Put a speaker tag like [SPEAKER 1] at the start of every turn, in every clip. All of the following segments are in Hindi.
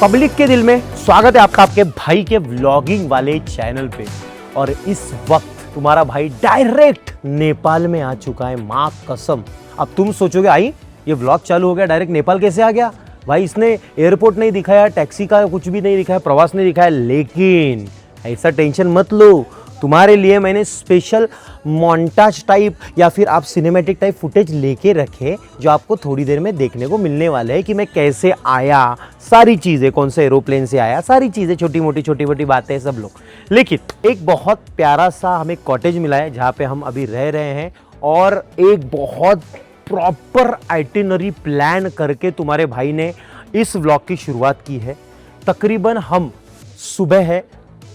[SPEAKER 1] पब्लिक के दिल में स्वागत है आपका आपके भाई के व्लॉगिंग वाले चैनल पे। और इस वक्त तुम्हारा भाई डायरेक्ट नेपाल में आ चुका है, माँ कसम। अब तुम सोचोगे आई ये व्लॉग चालू हो गया, डायरेक्ट नेपाल कैसे आ गया? भाई इसने एयरपोर्ट नहीं दिखाया, टैक्सी का कुछ भी नहीं दिखाया, प्रवास नहीं दिखाया, लेकिन ऐसा टेंशन मत लो, तुम्हारे लिए मैंने स्पेशल मोन्टाज टाइप या फिर आप सिनेमैटिक टाइप फुटेज लेके रखे जो आपको थोड़ी देर में देखने को मिलने वाले हैं कि मैं कैसे आया, सारी चीज़ें, कौन से एरोप्लेन से आया, सारी चीज़ें, छोटी मोटी बातें सब लोग। लेकिन एक बहुत प्यारा सा हमें कॉटेज मिला है जहाँ पे हम अभी रह रहे हैं और एक बहुत प्रॉपर आइटिनरी प्लान करके तुम्हारे भाई ने इस व्लॉग की शुरुआत की है। तकरीबन हम सुबह है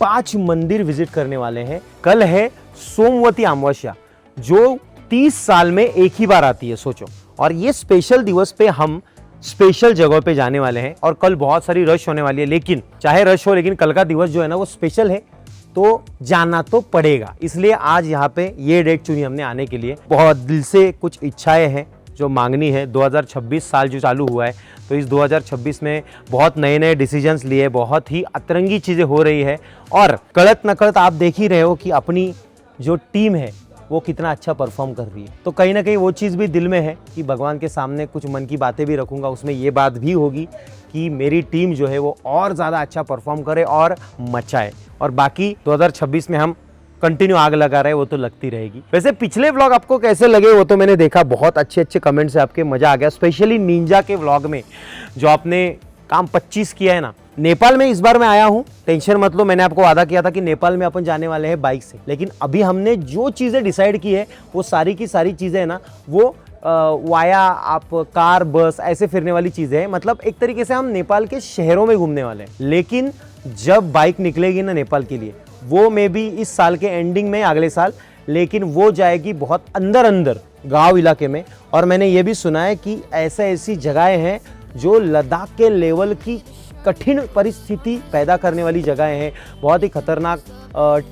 [SPEAKER 1] 5 मंदिर विजिट करने वाले हैं। कल है सोमवती अमावस्या जो 30 साल में एक ही बार आती है, सोचो। और ये स्पेशल दिवस पे हम स्पेशल जगह पे जाने वाले हैं और कल बहुत सारी रश होने वाली है। लेकिन चाहे रश हो, लेकिन कल का दिवस जो है ना वो स्पेशल है, तो जाना तो पड़ेगा। इसलिए आज यहाँ पे ये डेट चुनी हमने आने के लिए। बहुत दिल से कुछ इच्छाएं हैं जो मांगनी है। 2026 साल जो चालू हुआ है, तो इस 2026 में बहुत नए नए डिसीजंस लिए, बहुत ही अतरंगी चीज़ें हो रही है। और कड़त नकड़त आप देख ही रहे हो कि अपनी जो टीम है वो कितना अच्छा परफॉर्म कर रही है। तो कहीं ना कहीं वो चीज़ भी दिल में है कि भगवान के सामने कुछ मन की बातें भी रखूँगा। उसमें ये बात भी होगी कि मेरी टीम जो है वो और ज़्यादा अच्छा परफॉर्म करे और मचाए। और बाकी 2026 में हम कंटिन्यू आग लगा रहे हैं, वो तो लगती रहेगी। वैसे पिछले व्लॉग आपको कैसे लगे वो तो मैंने देखा, बहुत अच्छे अच्छे कमेंट्स है आपके, मज़ा आ गया। स्पेशली निंजा के व्लॉग में जो आपने काम 25 किया है ना। नेपाल में इस बार मैं आया हूँ, टेंशन मत लो, मैंने आपको वादा किया था कि नेपाल में अपन जाने वाले हैं बाइक से। लेकिन अभी हमने जो चीज़ें डिसाइड की है वो सारी की सारी चीज़ें है ना वो वाया आप कार बस ऐसे फिरने वाली चीज़ें हैं। मतलब एक तरीके से हम नेपाल के शहरों में घूमने वाले हैं। लेकिन जब बाइक निकलेगी ना नेपाल के लिए, वो मे बी इस साल के एंडिंग में, अगले साल, लेकिन वो जाएगी बहुत अंदर अंदर गांव इलाके में। और मैंने ये भी सुना है कि ऐसी जगहें हैं जो लद्दाख के लेवल की कठिन परिस्थिति पैदा करने वाली जगहें हैं, बहुत ही खतरनाक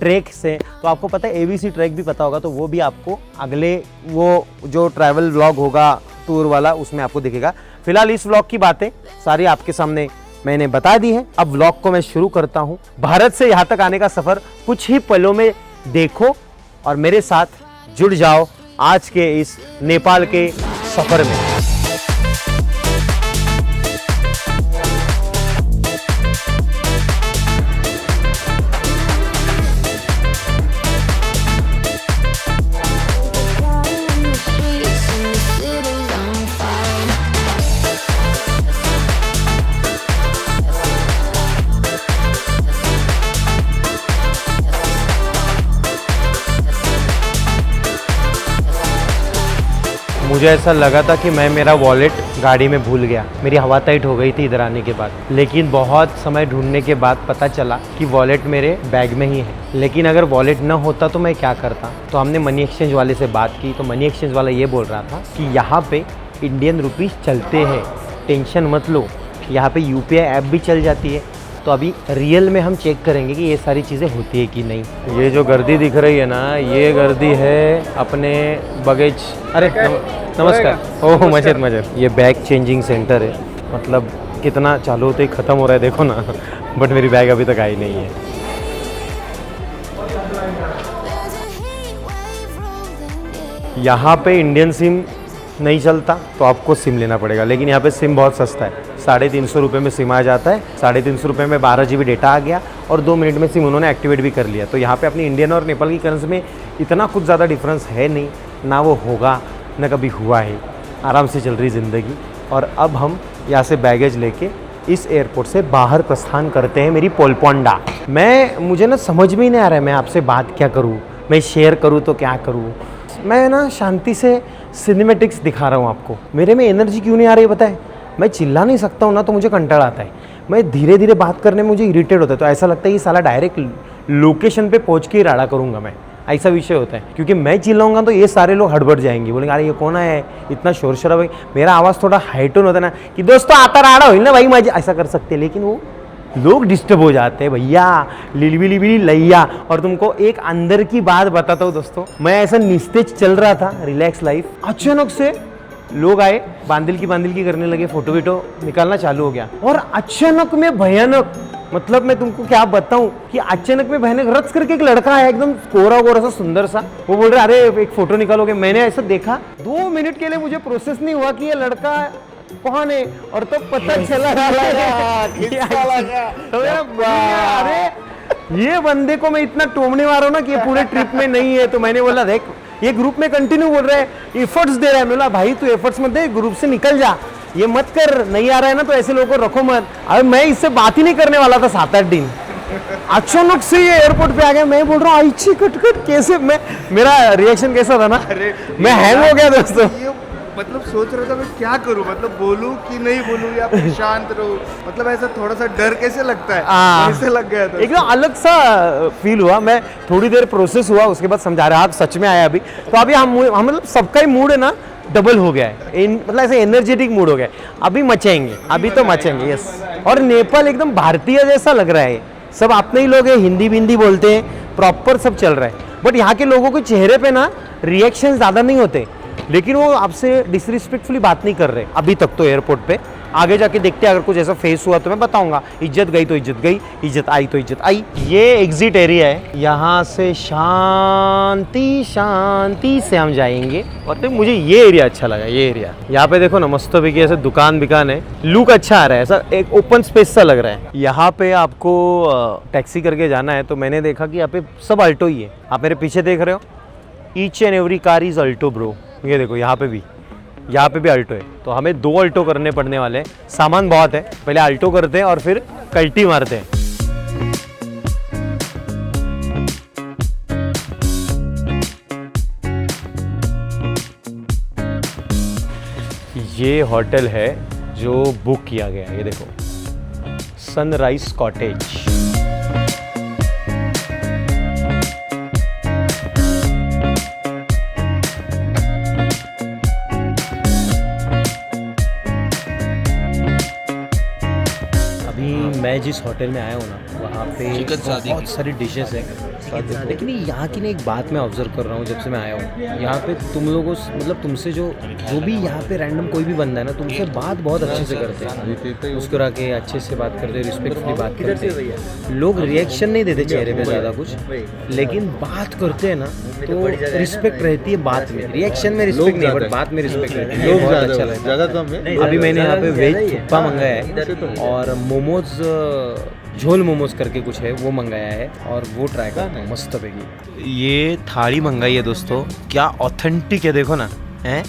[SPEAKER 1] ट्रैक से। तो आपको पता है ABC ट्रैक भी पता होगा, तो वो भी आपको अगले वो जो ट्रैवल व्लॉग होगा टूर वाला उसमें आपको दिखेगा। फिलहाल इस व्लॉग की बातें सारी आपके सामने मैंने बता दी है। अब व्लॉग को मैं शुरू करता हूँ। भारत से यहाँ तक आने का सफ़र कुछ ही पलों में देखो और मेरे साथ जुड़ जाओ आज के इस नेपाल के सफ़र में। मुझे ऐसा लगा था कि मैं मेरा वॉलेट गाड़ी में भूल गया, मेरी हवा टाइट हो गई थी इधर आने के बाद। लेकिन बहुत समय ढूंढने के बाद पता चला कि वॉलेट मेरे बैग में ही है। लेकिन अगर वॉलेट न होता तो मैं क्या करता? तो हमने मनी एक्सचेंज वाले से बात की, तो मनी एक्सचेंज वाला ये बोल रहा था कि यहाँ पे इंडियन रुपीज़ चलते हैं, टेंशन मत लो, यहाँ पे UPI ऐप भी चल जाती है। तो अभी रियल में हम चेक करेंगे कि ये सारी चीज़ें होती है कि नहीं। ये जो गर्दी दिख रही है ना, ये गर्दी है अपने बगेज। अरे नमस्कार। ओह मजेद। ये बैग चेंजिंग सेंटर है। मतलब कितना चालू होते ही ख़त्म हो रहा है, देखो ना। बट मेरी बैग अभी तक आई नहीं है। यहाँ पे इंडियन सिम नहीं चलता तो आपको सिम लेना पड़ेगा। लेकिन यहाँ पे सिम बहुत सस्ता है, 350 रुपये में सिम आ जाता है। 350 रुपये में 12 GB डेटा आ गया और 2 मिनट में सिम उन्होंने एक्टिवेट भी कर लिया। तो यहाँ पे अपनी इंडियन और नेपाल की करेंसी में इतना कुछ ज़्यादा डिफरेंस है नहीं, ना वो होगा ना कभी हुआ है। आराम से चल रही ज़िंदगी। और अब हम यहाँ से बैगेज लेके इस एयरपोर्ट से बाहर प्रस्थान करते हैं मेरी पोलपोंडा। मुझे ना समझ में ही नहीं आ रहा है मैं आपसे बात क्या करूँ, मैं शेयर करूँ तो क्या करूँ। मैं ना शांति से सिनेमेटिक्स दिखा रहा हूँ आपको। मेरे में एनर्जी क्यों नहीं आ रही है पता है? मैं चिल्ला नहीं सकता हूँ ना, तो मुझे कंटाला आता है। मैं धीरे धीरे बात करने में मुझे इरिटेट होता है। तो ऐसा लगता है कि साला डायरेक्ट लोकेशन पे पहुँच के ही राड़ा करूँगा मैं, ऐसा विषय होता है। क्योंकि मैं चिल्लाऊंगा तो ये सारे लोग हड़बड़ जाएंगे, बोलेंगे अरे ये कौन है, इतना शोर शराबा। मेरा आवाज़ थोड़ा हाईटोन होता है ना कि दोस्तों आता राड़ा हो ना भाई, मजा ऐसा कर सकते हैं। लेकिन वो लोग डिस्टर्ब हो जाते हैं भैया, लिलबिली लैया। और तुमको एक अंदर की बात बताता हूँ दोस्तों, मैं ऐसा निस्तेज चल रहा था, रिलैक्स लाइफ, अचानक से लोग आए, बांदिल की करने लगे, फोटो वीटो निकालना चालू हो गया। और अचानक में भयानक, मतलब मैं तुमको क्या बताऊं कि अचानक में भयानक रच करके एक लड़का है, एकदम कोरा कोरा सा सुंदर सा। वो बोल रहे अरे एक फोटो निकालोगे। मैंने ऐसा देखा, 2 मिनट के लिए मुझे प्रोसेस नहीं हुआ कि ये लड़का कौन है, और तो पता चला अरे ये बंदे को मैं इतना टोमने मारा हूं ना कि ये पूरे ट्रिप में नहीं है। तो मैंने बोला देख ये ग्रुप में कंटिन्यू बोल रहा है, एफर्ट्स दे रहा है। बोला भाई तू एफर्ट्स मत दे, ग्रुप से निकल जा, ये मत कर, नहीं आ रहा है ना तो ऐसे लोगों को रखो मत। अब मैं इससे बात ही नहीं करने वाला था 7-8 दिन। अचानक से ये एयरपोर्ट पे आ गया। मैं बोल रहा हूँ आईची कटकट कैसे, मेरा रिएक्शन कैसा था ना, मैं हैंग हो गया दोस्तों।
[SPEAKER 2] मतलब सोच रहा था मैं क्या करूं, मतलब बोलूं कि नहीं बोलूं या फिर शांत रहूं, मतलब ऐसा थोड़ा सा डर कैसे लगता है, ऐसे लग गया था।
[SPEAKER 1] एकदम अलग सा फील हुआ। मैं थोड़ी देर प्रोसेस हुआ, उसके बाद समझा रहा आप सच में आया अभी। तो अभी हम मतलब सबका ही मूड है ना डबल हो गया है, मतलब ऐसे एनर्जेटिक मूड हो गया है। अभी मचाएंगे, अभी तो मचाएंगे, यस। और नेपाल एकदम भारतीय जैसा लग रहा है, सब अपने ही लोग हैं, हिंदी बोलते हैं, प्रॉपर सब चल रहा है। बट यहाँ के लोगों के चेहरे पे ना रिएक्शन ज़्यादा नहीं होते, लेकिन वो आपसे डिसरिस्पेक्टफुली बात नहीं कर रहे अभी तक तो एयरपोर्ट पे। आगे जाके देखते हैं, अगर कुछ ऐसा फेस हुआ तो मैं बताऊंगा। इज्जत गई तो इज्जत गई, इज्जत आई तो इज्जत आई। ये एग्जिट एरिया है, यहाँ से शांति शांति से हम जाएंगे। और तो मुझे ये एरिया अच्छा लगा, ये एरिया। यहाँ पे देखो ना मस्त भी ऐसे दुकान है, लुक अच्छा आ रहा है, ऐसा एक ओपन स्पेस सा लग रहा है। यहाँ पे आपको टैक्सी करके जाना है तो मैंने देखा कि यहाँ पे सब अल्टो ही है। आप मेरे पीछे देख रहे हो, each and every car is Alto bro. ये देखो यहाँ पे भी अल्टो है। तो हमें 2 अल्टो करने पड़ने वाले हैं, सामान बहुत है। पहले अल्टो करते हैं और फिर कल्टी मारते हैं। ये होटल है जो बुक किया गया है, ये देखो सनराइज कॉटेज। मैं जिस होटल में आया हूँ ना, वहाँ पे बहुत सारी डिशेस हैं। लेकिन यहाँ की ना एक बात मैं ऑब्जर्व कर रहा हूँ जब से मैं आया हूँ, यहाँ पे तुम लोगों मतलब तुमसे जो भी यहाँ पे रैंडम कोई भी बंदा है ना, तुमसे बात बहुत अच्छे से करते हैं, मुस्कुरा के अच्छे से बात करते हैं, रिस्पेक्टफुली बात करते हैं। लोग रिएक्शन नहीं देते चेहरे पे ज़्यादा कुछ, लेकिन बात करते हैं ना तो रिस्पेक्ट रहती है बात में। रिएक्शन में रिस्पेक्ट नहीं, बट बात में रिस्पेक्ट रहती है। बहुत अच्छा लगता है। अभी मैंने यहाँ पे वेज थुप्पा मंगाया है और मोमोज, झोल मोमोज करके कुछ है, वो मंगाया है और वो ट्राई करते हैं। मस्त लगेगी। ये थाली मंगाई है दोस्तों, क्या ऑथेंटिक है, देखो ना, हैं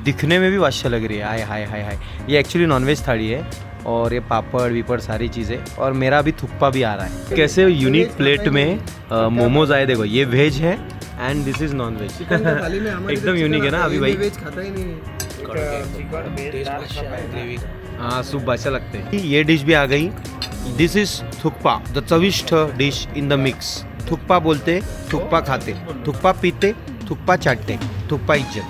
[SPEAKER 1] दिखने में भी अच्छा लग रही है। हाय हाय हाय हाय। ये एक्चुअली नॉनवेज थाली है और ये पापड़ वीपड़ सारी चीज़ें, और मेरा अभी थुप्पा भी आ रहा है। कैसे यूनिक प्लेट में मोमोज आए, देखो ये वेज है and this is non veg. एकदम यूनिक है ना। अभी भाई
[SPEAKER 2] वेज खाता ही नहीं है।
[SPEAKER 1] हाँ सूप अच्छा लगते हैं। ये डिश भी आ गई, दिस इज थुक्पा, द चविष्ट dish in the mix. Thukpa बोलते, थुक्पा खाते, थुक्पा पीते, थुक्पा चाटते, थुक्पा इज्जत।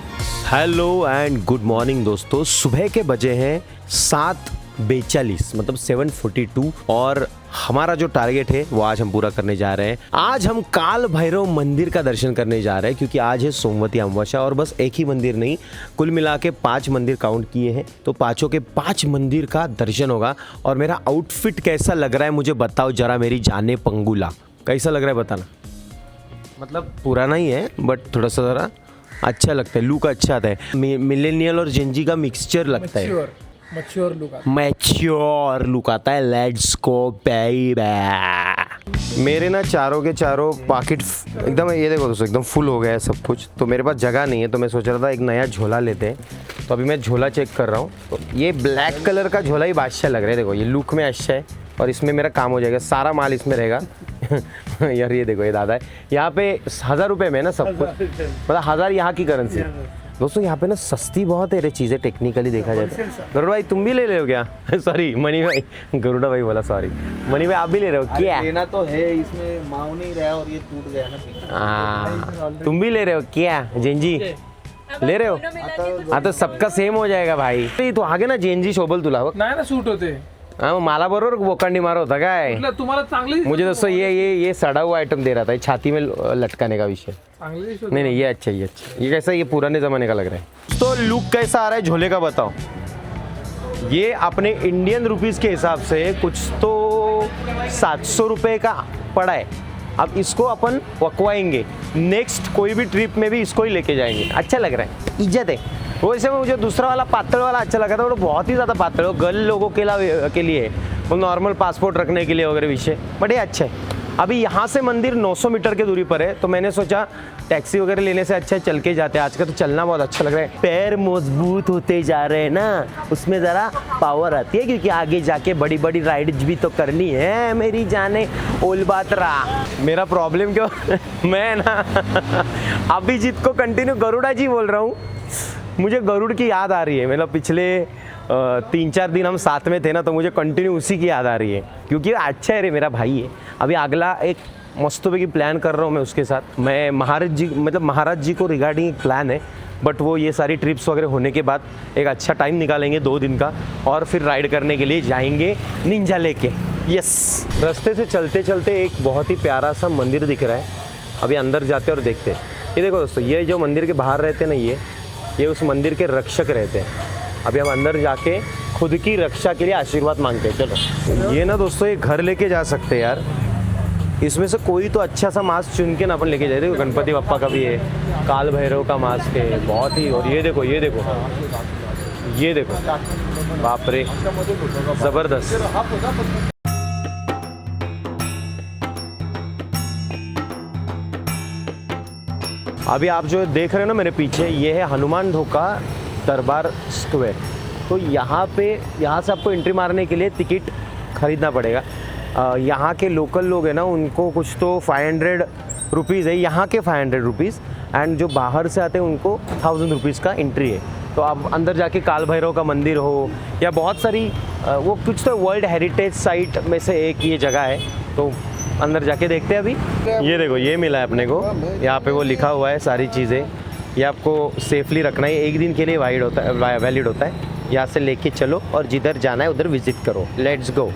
[SPEAKER 1] हेलो एंड गुड मॉर्निंग दोस्तों। सुबह के बजे हैं 7:42, मतलब 7:42, और हमारा जो टारगेट है वो आज हम पूरा करने जा रहे हैं। आज हम काल भैरव मंदिर का दर्शन करने जा रहे हैं, क्योंकि आज है सोमवती अमावस्या। और बस एक ही मंदिर नहीं, कुल मिला के 5 मंदिर काउंट किए हैं, तो पांचों के 5 मंदिर का दर्शन होगा। और मेरा आउटफिट कैसा लग रहा है मुझे बताओ जरा, मेरी जाने पंगुला कैसा लग रहा है बताना। मतलब पुराना ही है बट थोड़ा सा जरा अच्छा लगता है, लुक अच्छा आता है। मिलेनियल और जेनजी का मिक्सचर लगता है, मैच्योर लुक आता है। Let's go baby. मेरे ना चारों के चारों पॉकेट एकदम, ये देखो दोस्तों, एकदम फुल हो गया है सब कुछ। तो मेरे पास जगह नहीं है, तो मैं सोच रहा था एक नया झोला लेते हैं। तो अभी मैं झोला चेक कर रहा हूँ, तो ये ब्लैक कलर का झोला ही बादशाह लग रहा है। देखो ये लुक में अच्छा है और इसमें मेरा काम हो जाएगा, सारा माल इसमें रहेगा। यार ये देखो, ये दादा है यहाँ पे 1000 रुपये में ना सब कुछ, मतलब 1000 यहाँ की करेंसी। दोस्तों यहाँ पे ना सस्ती बहुत है रे चीज़ें, टेक्निकली देखा जाए तो। गरुड़ा भाई तुम भी ले रहे हो क्या? सॉरी मनी भाई, गरुड़ा भाई बोला, सॉरी मनी भाई आप भी ले रहे हो क्या?
[SPEAKER 2] लेना तो है, इसमें माव नहीं रहा और ये टूट गया ना।
[SPEAKER 1] हाँ तुम भी ले रहे हो क्या जेनजी? ले रहे हो? हाँ तो सबका सेम हो जाएगा भाई। तो आगे ना जेनजी शोभल तुला
[SPEAKER 3] नाही ना सूट होते
[SPEAKER 1] हाँ मग मला बरोबर बोकांडी मारा होता काय
[SPEAKER 3] म्हटलं तुम्हाला चांगले
[SPEAKER 1] मुझे दोस्तों ये सड़ा हुआ आइटम दे रहा था, ये छाती में लटकाने का विषय।
[SPEAKER 3] चांगले दिसत
[SPEAKER 1] नहीं नहीं ये अच्छा, ये अच्छा, ये कैसा, ये पुराने ज़माने का लग रहा है। तो लुक कैसा आ रहा है झोले का बताओ। ये अपने इंडियन रुपीज़ के हिसाब से कुछ तो 700 रुपये का पड़ा है। अब इसको अपन वकवाएंगे, नेक्स्ट कोई भी ट्रिप में भी इसको ही लेके जाएंगे। अच्छा लग रहा है, इज्जत है। वैसे में मुझे दूसरा वाला पातल वाला अच्छा लगा था, वो बहुत ही ज़्यादा पातल हो, गर्ल लोगों के लिए वो नॉर्मल पासपोर्ट रखने के लिए वगैरह विषय, बट ये अच्छा है। अभी यहाँ से मंदिर 900 मीटर की दूरी पर है, तो मैंने सोचा टैक्सी वगैरह लेने से अच्छा चल के जाते हैं। आज का तो चलना बहुत अच्छा लग रहा है, पैर मजबूत होते जा रहे हैं ना, उसमें ज़रा पावर आती है, क्योंकि आगे जाके बड़ी बड़ी राइड्स भी तो करनी है मेरी जाने ओल बात रहा। मेरा प्रॉब्लम क्यों मैं ना अभिजीत को कंटिन्यू गरुड़ा जी बोल रहा हूँ, मुझे गरुड़ की याद आ रही है। मतलब पिछले 3-4 दिन हम साथ में थे ना, तो मुझे कंटिन्यू उसी की याद आ रही है, क्योंकि अच्छा है रे, मेरा भाई है। अभी अगला एक मस्तों की प्लान कर रहा हूँ मैं उसके साथ। मैं महाराज जी को रिगार्डिंग एक प्लान है, बट वो ये सारी ट्रिप्स वगैरह होने के बाद एक अच्छा टाइम निकालेंगे 2 दिन का, और फिर राइड करने के लिए जाएंगे निंजा लेके। यस, रास्ते से चलते चलते एक बहुत ही प्यारा सा मंदिर दिख रहा है। अभी अंदर जाते और देखते। ये देखो दोस्तों, ये जो मंदिर के बाहर रहते हैं ना, ये उस मंदिर के रक्षक रहते हैं। अभी हम अंदर जाके खुद की रक्षा के लिए आशीर्वाद मांगते हैं। चलो, ये ना दोस्तों ये घर लेके जा सकते हैं यार, इसमें से कोई तो अच्छा सा मास्क चुन के ना अपन लेके जाए। देखो गणपति बप्पा का भी है, काल भैरव का मास्क है, बहुत ही। और ये देखो बाप रे, ज़बरदस्त। अभी आप जो देख रहे हो ना मेरे पीछे, ये है हनुमान ढोका दरबार स्क्वायर। तो यहाँ से आपको एंट्री मारने के लिए टिकट खरीदना पड़ेगा। यहाँ के लोकल लोग हैं ना, उनको कुछ तो 500 रुपीज़ है, यहाँ के 500 रुपीज़, एंड जो बाहर से आते हैं उनको 1000 रुपीज़ का एंट्री है। तो आप अंदर जाके काल भैरव का मंदिर हो या बहुत सारी वो कुछ तो वर्ल्ड हेरिटेज साइट में से एक ये जगह है, तो अंदर जाके देखते हैं। अभी ये देखो, ये मिला है अपने को, यहाँ पे वो लिखा हुआ है सारी चीज़ें। ये आपको सेफली रखना है, 1 दिन के लिए वैलिड होता है। यहाँ से लेके चलो और जिधर जाना है उधर विजिट करो। Let's go.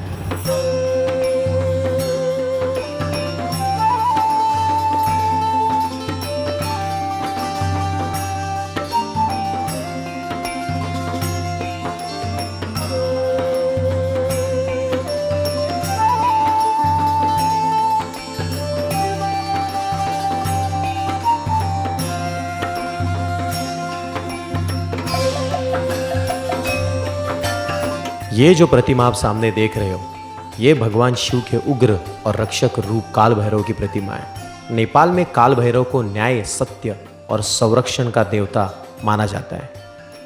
[SPEAKER 1] ये जो प्रतिमा आप सामने देख रहे हो, ये भगवान शिव के उग्र और रक्षक रूप काल भैरव की प्रतिमा है। नेपाल में काल भैरव को न्याय, सत्य और संरक्षण का देवता माना जाता है।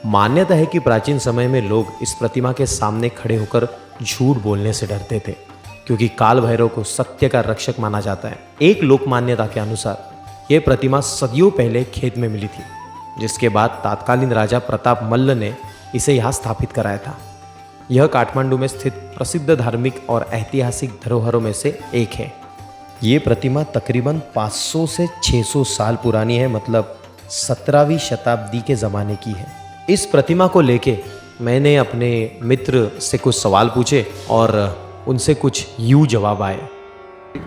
[SPEAKER 1] मान्यता है कि प्राचीन समय में लोग इस प्रतिमा के सामने खड़े होकर झूठ बोलने से डरते थे, क्योंकि काल भैरव को सत्य का रक्षक माना जाता है। एक लोक मान्यता के अनुसार यह प्रतिमा सदियों पहले खेत में मिली थी, जिसके बाद तत्कालीन राजा प्रताप मल्ल ने इसे यहाँ स्थापित कराया था। यह काठमांडू में स्थित प्रसिद्ध धार्मिक और ऐतिहासिक धरोहरों में से एक है। ये प्रतिमा तकरीबन 500 से 600 साल पुरानी है, मतलब 17वीं शताब्दी के ज़माने की है। इस प्रतिमा को लेके मैंने अपने मित्र से कुछ सवाल पूछे और उनसे कुछ यूँ जवाब आए।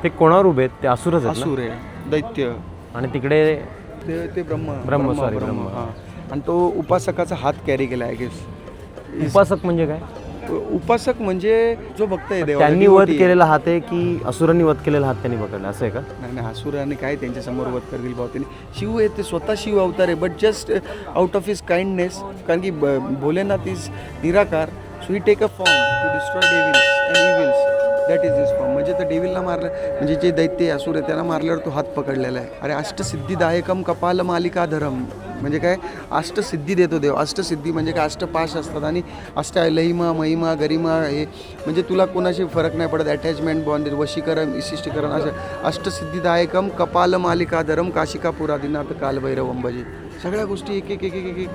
[SPEAKER 1] ते कोणावर उभे आहेत? ते असुरच आहेत ना?
[SPEAKER 2] असुर आहे, दैत्य,
[SPEAKER 1] आणि तिकडे
[SPEAKER 2] ते
[SPEAKER 1] ब्रह्म,
[SPEAKER 2] ब्रह्म हां. आणि तो उपासकाचा हात कॅरी केला, आय गेस.
[SPEAKER 1] उपासक म्हणजे काय?
[SPEAKER 2] उपासक म्हणजे जो भक्त आहे देवाचा.
[SPEAKER 1] त्यांनी वध केलेला हात आहे की असुरांनी वध केलेला हात त्यांनी पकडला, असं आहे का?
[SPEAKER 2] नाही, असुराने काय त्यांच्या समोर वध करतील भाऊ. त्यांनी शिव आहे, ते स्वतः शिव अवतार आहे, but just out of his kindness, कारण की भोलेनाथ इज निराकार, so he take a form to destroy devils and evils. That is his form. म्हणजे तर डेव्हिलला मारलं, म्हणजे जे दैत्य असुर आहे त्यांना मारल्यावर तो हात पकडलेला आहे. अरे अष्टसिद्धिदायकम कपाल मालिकाधरम, म्हणजे काय अष्टसिद्धी देतो देव. अष्टसिद्धी म्हणजे काय, अष्टपाश असतात आणि अष्ट लहिमा, महिमा, गरिमा, हे म्हणजे तुला कोणाशी फरक नाही पडत. अटॅचमेंट, बॉन्डेज, वशीकरण, विशिष्टीकरण, असं अष्टसिद्धिदायकम कपाल मालिकाधरम काशिकापुरादिनाथ कालभैरव अंबाजी, सगळ्या गोष्टी एक एक एक एक एक.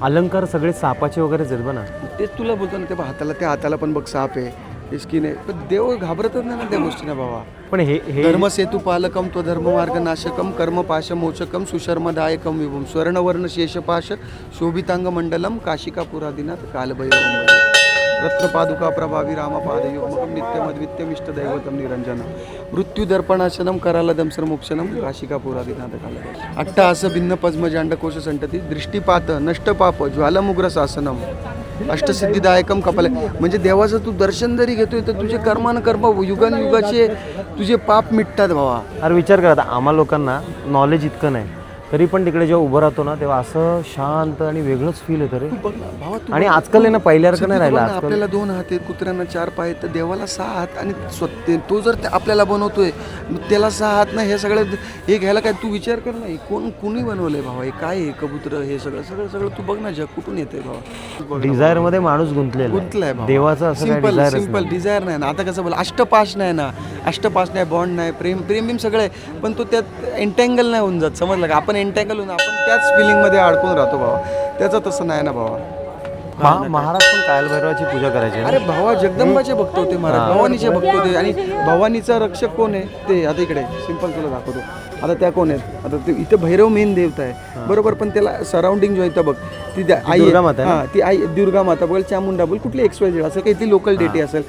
[SPEAKER 1] अलंकार सगळे सापाचे वगैरेच आहेत बना.
[SPEAKER 2] तेच तुला बोलतो ना, त्या हाताला पण बघ साप आहे, इसकी नाही. पण देव घाबरतच नाही ना त्या गोष्टीना भावा.
[SPEAKER 1] पण हे
[SPEAKER 2] धर्मसेतू पालकम तो धर्ममार्ग नाशकम कर्मपाश मोचकम सुशर्मदायकम विभुम स्वर्णवर्ण शेषपाश शोभितांग मंडलम काशिकापुरादिनाथ कालभैरव. रत्नपादुका प्रभावी रामपादयोगमकं नित्यमद्वितीयम् इष्टदैवतं निरञ्जनं मृत्युदर्पणाशनं करालदं सर्वमोक्षणं राशिकापुरादिनाथकालदं अट्टहास भिन्न पद्मजांडकोश संतती दृष्टिपात नष्टपाप ज्वालामुग्र शासनम अष्टसिद्धिदायकम कपाल. म्हणजे देवाचं तू दर्शन जरी घेतोय तर तुझे कर्मान कर्म युगानुयुगाचे तुझे पाप मिटतात भावा.
[SPEAKER 1] अरे विचार करा, आता आम्हा लोकांना नॉलेज इतकं नाही, तरी पण तिकडे जेव्हा उभं राहतो ना तेव्हा असं शांत आणि वेगळंच फील येतं रे.
[SPEAKER 2] बघ ना भावा, तू
[SPEAKER 1] आणि आजकाल आहे ना पहिल्यासारखं नाही राहिलं. आजकाल
[SPEAKER 2] आपल्याला 2 हात आहेत, कुत्र्यांना 4 पाय आहेत, तर देवाला 6 हात. आणि तो जर आपल्याला बनवतोय त्याला 6 हात ना, हे सगळं हे घ्यायला काय तू विचार कर ना, कुणी बनवलंय भावा, हे काय आहे कबूतर, हे सगळं सगळं सगळं तू बघ ना, जग कुठून येतंय भावा.
[SPEAKER 1] डिझायर मध्ये माणूस गुंतलाय भावा. देवाचं असं काय डिझायर
[SPEAKER 2] सिंपल डिझायर नाही ना. आता कसं बोल, अष्टपाश नाही ना, अष्टपाश नाही, बॉन्ड नाही, प्रेम सगळं आहे, पण तो त्यात एंटँगल नाही होऊन जात. समजलं का? आपण एंटँगल होऊन आपण त्याच फिलिंगमध्ये अडकून राहतो भावा. त्याचं तसं नाही ना भावा.
[SPEAKER 1] महाराज पण कालभैरवाची पूजा करायची ना?
[SPEAKER 2] अरे भावा, जगदंबाचे भक्त होते महाराज, भवानीचे भक्त होते. आणि भवानीचा रक्षक कोण आहे ते आता इकडे सिंपल तुला दाखवतो. आता त्या कोण आहेत, आता ते इथे भैरव मेन देवता आहे बरोबर, पण त्याला सराउंडिंग जो आहे बघ, ती आई
[SPEAKER 1] दुर्गा माता आहे.
[SPEAKER 2] हां, ती आई दुर्गा माता बोल, चामुंडा बोल, कुठली XYZ असं काही ती लोकल डेटी असेल.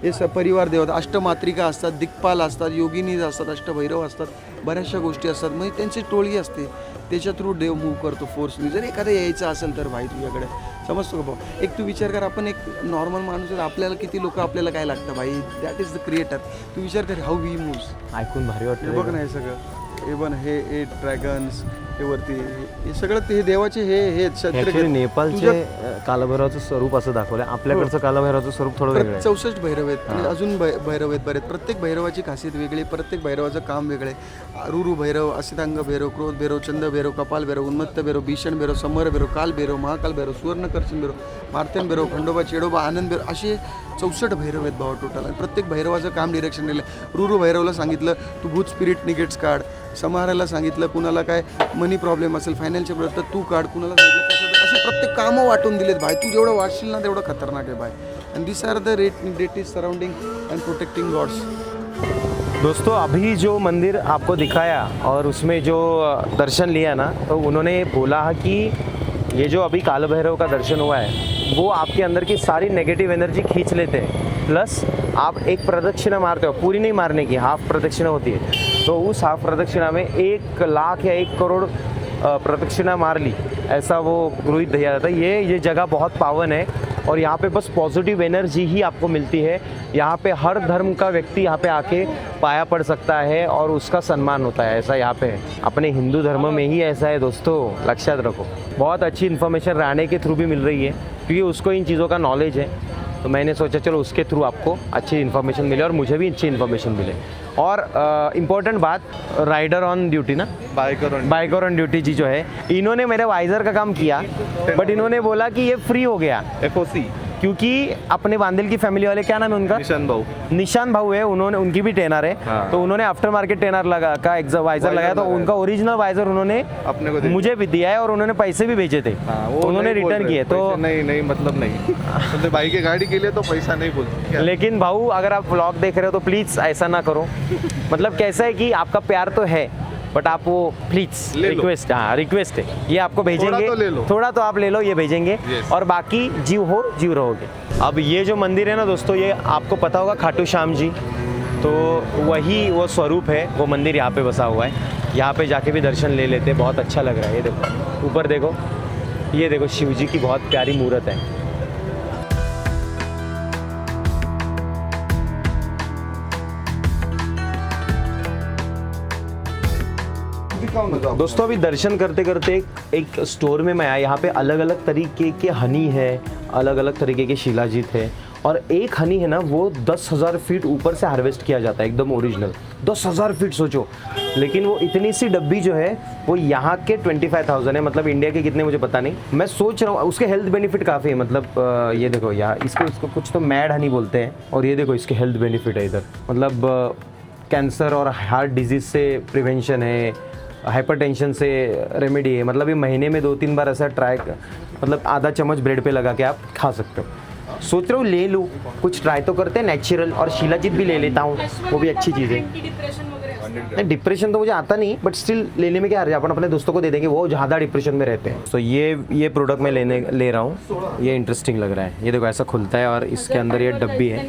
[SPEAKER 2] हे परिवार देवता, अष्टमात्रिका असतात, दिक्पाल असतात, योगिनीज असतात, अष्टभैरव असतात, बऱ्याचशा गोष्टी असतात. म्हणजे त्यांची टोळी असते, त्याच्या थ्रू देव मूव्ह करतो फोर्सनी. जर एखादा यायचं असेल तर भाई तुझ्याकडे, समजतो का भाऊ? एक तू विचार कर, आपण एक नॉर्मल माणूस आहे, आपल्याला किती लोक आपल्याला काय लागतं भाई, दॅट इज द क्रिएटर. तू विचार कर हाऊ वी मूव्स.
[SPEAKER 1] ऐकून भारी वाटतं.
[SPEAKER 2] बघ ना हे सगळं, हे पण हे ड्रॅगन्स, हे वरती हे सगळं ते देवाचे हे
[SPEAKER 1] Actually नेपाळचे कालभैरवाचं स्वरूप असं दाखवलंय. आपल्याकडचं कालभैरवाचं स्वरूप थोडं वेगळं आहे.
[SPEAKER 2] 64 भैरव आहेत आणि अजून भैरव आहेत बरेच. प्रत्येक भैरवाची खासियत वेगळी, प्रत्येक भैरवाचं काम वेगळे. रुरु भैरव, असितांग भैरव, क्रोध भैरव, चंद भैरव, कपाल भैरव, उन्मत्त भैरव, भीषण भैरव, समर भैरव, काल भैरव, महाकाल भैरव, सुवर्णकर्षण भैरव, मार्तन भैरव, खंडोबा, चेडोबा, आनंद भैरव, असे 64 भैरव आहेत भावा टोटल. आणि प्रत्येक भैरवाचं काम डिरेक्शन दिलं. रुरु भैरवला सांगितलं तू भूत स्पिरिट निगेट्स काढ. समाराला सांगितलं कुणाला काय मनी प्रॉब्लेम असेल, फायनान्शियल प्रॉब्लेम, तर तू काढ. कुणाला सांगितलं कसं, असे प्रत्येक कामं वाटून दिलेत भाई. तू जेवढं वाटशील ना तेवढं खतरनाक आहे भाई. And this are the deities surrounding and protecting gods.
[SPEAKER 1] दोस्तों, अभी जो मंदिर आपको दिखाया और उसमें जो दर्शन लिया ना, तो उन्होंने बोला कि ये जो अभी काल भैरव का दर्शन हुआ है वो आपके अंदर की सारी नेगेटिव एनर्जी खींच लेते हैं. प्लस आप एक प्रदक्षिणा मारते हो, पूरी नहीं मारने की, हाफ प्रदक्षिणा होती है, तो उस हाफ प्रदक्षिणा में 1 लाख या 1 करोड़ प्रदक्षिणा मार ली, ऐसा वो गृहित दिया जाता है. ये जगह बहुत पावन है और यहाँ पे बस पॉजिटिव एनर्जी ही आपको मिलती है. यहाँ पे हर धर्म का व्यक्ति यहाँ पे आके पाया पड़ सकता है और उसका सम्मान होता है. ऐसा यहाँ पे है. अपने हिंदू धर्म में ही ऐसा है दोस्तों, लक्षात रखो. बहुत अच्छी इन्फॉर्मेशन राणे के थ्रू भी मिल रही है, क्योंकि उसको इन चीज़ों का नॉलेज है. तो मैंने सोचा चलो उसके थ्रू आपको अच्छी इन्फॉर्मेशन मिले और मुझे भी अच्छी इन्फॉर्मेशन मिले. और इम्पोर्टेंट बात, राइडर ऑन ड्यूटी ना, बाइकर ऑन ड्यूटी जी जो है, इन्होंने मेरे वाइजर का काम किया, बट इन्होंने बोला कि ये फ्री हो गया FOC, क्योंकि अपने बांदिल की फैमिली वाले, क्या नाम है उनका, निशान भाऊ है, उन्होंने, उनकी भी टेनर है. हाँ. तो उन्होंने आफ्टर मार्केट टेनर लगा का वाइजर लगाया, तो उनका ओरिजिनल वाइजर उन्होंने अपने को मुझे भी दिया है और उन्होंने पैसे भी भेजे थे. हाँ, उन्होंने रिटर्न किए. तो
[SPEAKER 3] नहीं मतलब नहीं तो भाई की गाड़ी के लिए तो पैसा नहीं बोलते.
[SPEAKER 1] लेकिन भाऊ, अगर आप व्लॉग देख रहे हो तो प्लीज ऐसा ना करो. मतलब कैसा है कि आपका प्यार तो है, बट आप वो प्लीज रिक्वेस्ट, हाँ रिक्वेस्ट है, ये आपको भेजेंगे, थोड़ा तो आप ले लो, ये भेजेंगे. और बाकी जीव हो जीव रहोगे. अब ये जो मंदिर है ना दोस्तों, ये आपको पता होगा खाटू श्याम जी, तो वही वो स्वरूप है, वो मंदिर यहाँ पे बसा हुआ है. यहाँ पे जाके भी दर्शन ले लेते, बहुत अच्छा लग रहा है. ये देखो ऊपर देखो, ये देखो शिव जी की बहुत प्यारी मूर्त है. दोस्तों, अभी दर्शन करते करते एक स्टोर में मैं आया. यहाँ पे अलग अलग तरीके के हनी है, अलग अलग तरीके के शिलाजीत है, और एक हनी है ना वो 10,000 फीट ऊपर से हार्वेस्ट किया जाता है, एकदम ओरिजिनल. 10,000 फीट सोचो. लेकिन वो इतनी सी डब्बी जो है वो यहाँ के 25,000 है. मतलब इंडिया के कितने मुझे पता नहीं. मैं सोच रहा हूँ उसके हेल्थ बेनिफिट काफ़ी है. मतलब ये देखो यहाँ इसको कुछ तो मैड हनी बोलते हैं, और ये देखो इसके हेल्थ बेनिफिट है इधर. मतलब कैंसर और हार्ट डिजीज़ से प्रिवेंशन है, हाइपरटेंशन से रेमेडी है. मतलब ये महीने में 2-3 बार ऐसा ट्राई, मतलब आधा चम्मच ब्रेड पे लगा के आप खा सकते हो. सोच रहा हूँ ले लूँ, कुछ ट्राई तो करते हैं नेचुरल. और शिलाजीत भी ले लेता हूँ, वो भी अच्छी चीज़ है. नहीं डिप्रेशन तो मुझे आता नहीं, बट स्टिल लेने में क्या है, अपन अपने दोस्तों को दे देंगे, वो ज़्यादा डिप्रेशन में रहते हैं। तो ये प्रोडक्ट मैं ले रहा हूँ, ये इंटरेस्टिंग लग रहा है। ये देखो ऐसा खुलता है और इसके अंदर ये डब्बी है,